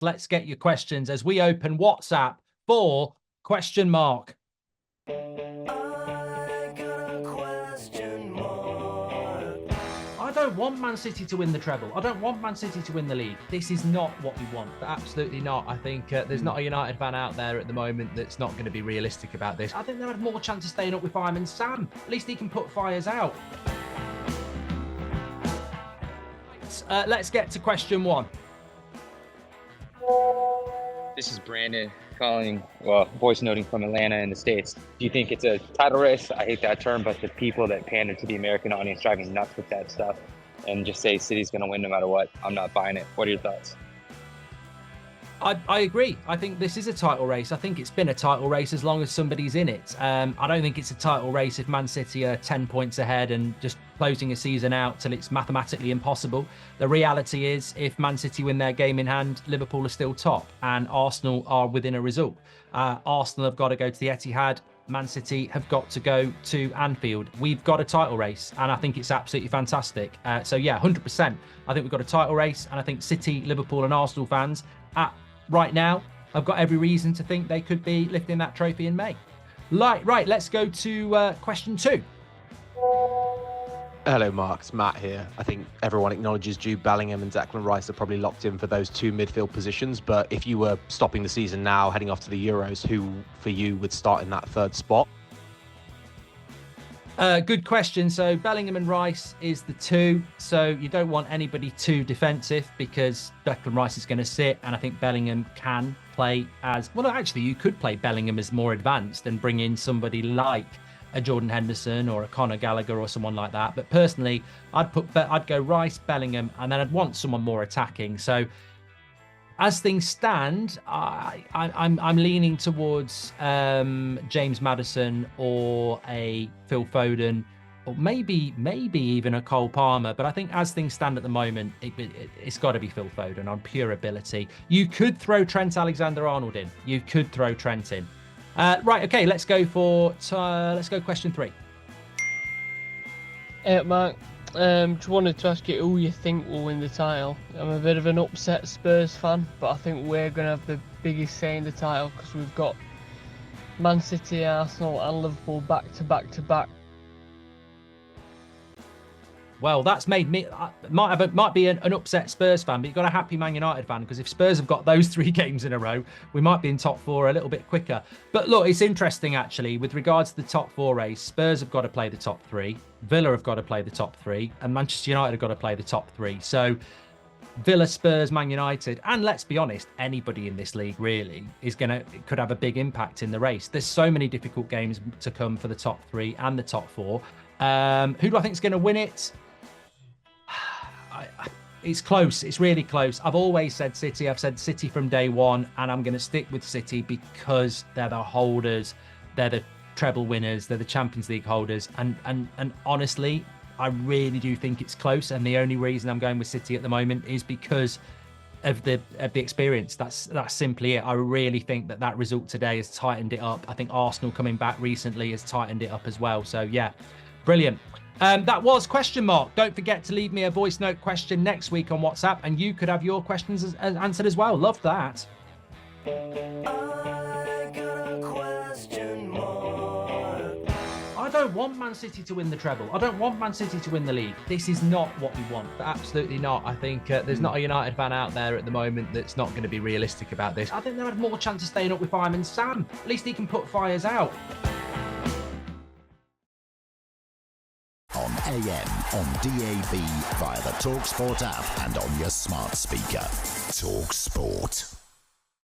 Let's get your questions as we open WhatsApp for question mark. I don't want Man City to win the treble. I don't want Man City to win the league. This is not what we want. Absolutely not. I think there's not a United fan out there at the moment that's not going to be realistic about this. I think they had more chance of staying up with Fireman Sam. At least he can put fires out. Let's get to question one. This is Brandon calling, voice noting from Atlanta in the States. Do you think it's a title race? I hate that term, but the people that pander to the American audience drive me nuts with that stuff and just say City's going to win no matter what. I'm not buying it. What are your thoughts? I agree. I think this is a title race. I think it's been a title race as long as somebody's in it. I don't think it's a title race if Man City are 10 points ahead and just closing a season out till it's mathematically impossible. The reality is if Man City win their game in hand, Liverpool are still top and Arsenal are within a result. Arsenal have got to go to the Etihad. Man City have got to go to Anfield. We've got a title race and I think it's absolutely fantastic. So yeah, 100%. I think we've got a title race and I think City, Liverpool and Arsenal fans right now, I've got every reason to think they could be lifting that trophy in May. Right, let's go to question 2. Hello, Mark. It's Matt here. I think everyone acknowledges Jude Bellingham and Declan Rice are probably locked in for those 2 midfield positions. But if you were stopping the season now, heading off to the Euros, who for you would start in that 3rd spot? Good question. So Bellingham and Rice is the 2. So you don't want anybody too defensive because Declan Rice is going to sit, and I think Bellingham can play as well. Actually, you could play Bellingham as more advanced and bring in somebody like a Jordan Henderson or a Conor Gallagher or someone like that. But personally, I'd go Rice, Bellingham, and then I'd want someone more attacking. So as things stand, I'm leaning towards James Maddison or a Phil Foden, or maybe even a Cole Palmer. But I think as things stand at the moment, it's got to be Phil Foden on pure ability. You could throw Trent Alexander-Arnold in. You could throw Trent in. Right, okay, let's go question 3. Mark, just wanted to ask you who you think will win the title. I'm a bit of an upset Spurs fan, but I think we're going to have the biggest say in the title because we've got Man City, Arsenal and Liverpool back to back. Well, that's made me might be an upset Spurs fan, but you've got a happy Man United fan because if Spurs have got those 3 games in a row, we might be in top 4 a little bit quicker. But look, it's interesting actually with regards to the top 4 race. Spurs have got to play the top 3, Villa have got to play the top 3, and Manchester United have got to play the top 3. So Villa, Spurs, Man United, and let's be honest, anybody in this league really could have a big impact in the race. There's so many difficult games to come for the top 3 and the top 4. Who do I think is going to win it? It's close. It's really close. I've always said City. I've said City from day one, and I'm going to stick with City because they're the holders. They're the treble winners. They're the Champions League holders. And honestly, I really do think it's close. And the only reason I'm going with City at the moment is because of the experience. That's simply it. I really think that result today has tightened it up. I think Arsenal coming back recently has tightened it up as well. So yeah, brilliant. That was question mark. Don't forget to leave me a voice note question next week on WhatsApp, and you could have your questions answered as well. Love that. I don't want Man City to win the treble. I don't want Man City to win the league. This is not what we want. Absolutely not. I think there's not a United fan out there at the moment that's not going to be realistic about this. I think they had more chance of staying up with Fireman Sam. At least he can put fires out. On AM, on DAB, via the talkSPORT app and on your smart speaker. talkSPORT.